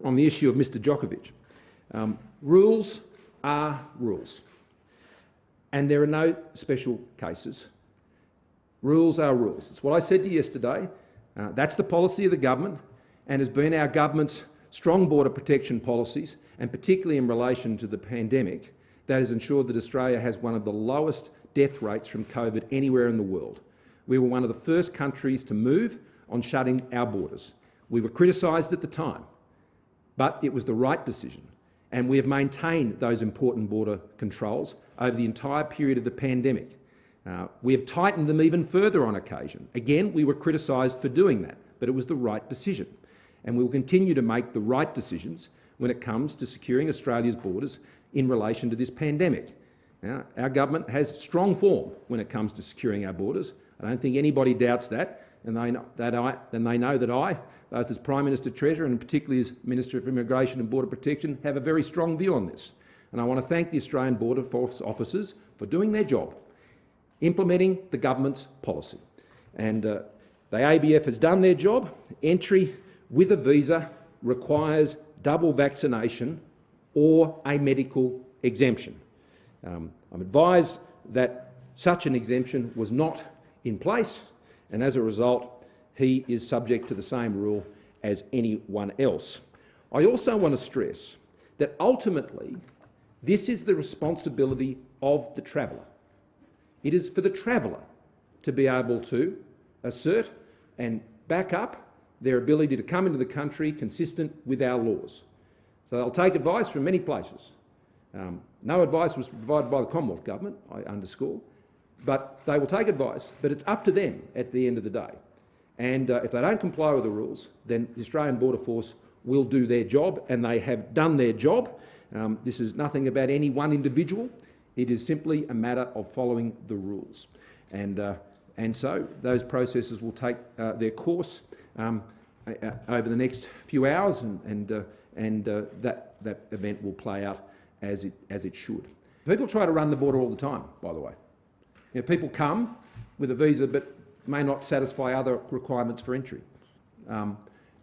on the issue of Mr Djokovic. Rules are rules, and there are no special cases. Rules are rules. It's what I said to you yesterday. That's the policy of the government, and has been our government's strong border protection policies, and particularly in relation to the pandemic, that has ensured that Australia has one of the lowest death rates from COVID anywhere in the world. We were one of the first countries to move on shutting our borders. We were criticised at the time, but it was the right decision, and we have maintained those important border controls over the entire period of the pandemic. We have tightened them even further on occasion. Again, we were criticised for doing that, but it was the right decision. And we will continue to make the right decisions when it comes to securing Australia's borders in relation to this pandemic. Now, our government has strong form when it comes to securing our borders. I don't think anybody doubts that, and they know that I, both as Prime Minister Treasurer and particularly as Minister of Immigration and Border Protection, have a very strong view on this. And I want to thank the Australian Border Force officers for doing their job, implementing the government's policy. And the ABF has done their job. Entry with a visa requires double vaccination or a medical exemption. I'm advised that such an exemption was not in place, and as a result, he is subject to the same rule as anyone else. I also want to stress that ultimately this is the responsibility of the traveller. It is for the traveller to be able to assert and back up their ability to come into the country consistent with our laws. So they'll take advice from many places. No advice was provided by the Commonwealth Government, I underscore, but they will take advice, but it's up to them at the end of the day. And if they don't comply with the rules, then the Australian Border Force will do their job, and they have done their job. This is nothing about any one individual. It is simply a matter of following the rules. And so those processes will take their course over the next few hours, and that event will play out as it should. People try to run the border all the time, by the way. You know, people come with a visa but may not satisfy other requirements for entry.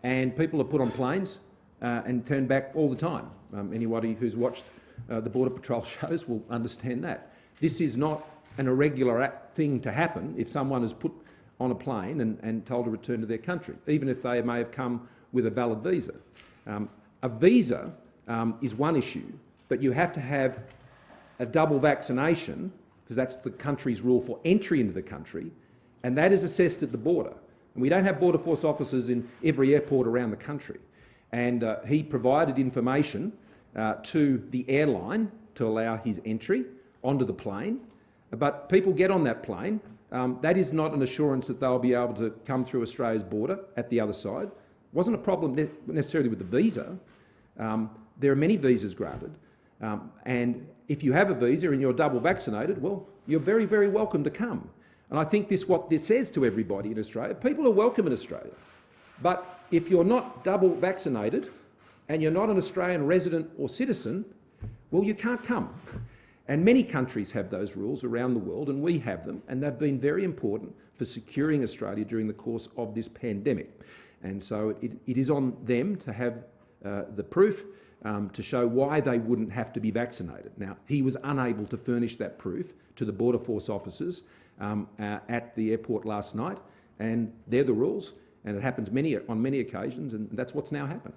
And people are put on planes and turned back all the time. Anybody who's watched the Border Patrol shows will understand that. This is not an irregular thing to happen if someone is put on a plane and told to return to their country, even if they may have come with a valid visa. A visa is one issue, but you have to have a double vaccination, because that's the country's rule for entry into the country, and that is assessed at the border. And we don't have Border Force officers in every airport around the country. And he provided information to the airline to allow his entry onto the plane. But people get on that plane. That is not an assurance that they'll be able to come through Australia's border at the other side. It wasn't a problem necessarily with the visa. There are many visas granted. And if you have a visa and you're double vaccinated, well, you're very, very welcome to come. And I think what this says to everybody in Australia, people are welcome in Australia. But if you're not double vaccinated and you're not an Australian resident or citizen, well, you can't come. And many countries have those rules around the world, and we have them, and they've been very important for securing Australia during the course of this pandemic. And so it is on them to have the proof to show why they wouldn't have to be vaccinated. Now, he was unable to furnish that proof to the Border Force officers at the airport last night, and they're the rules, and it happens on many occasions, and that's what's now happened.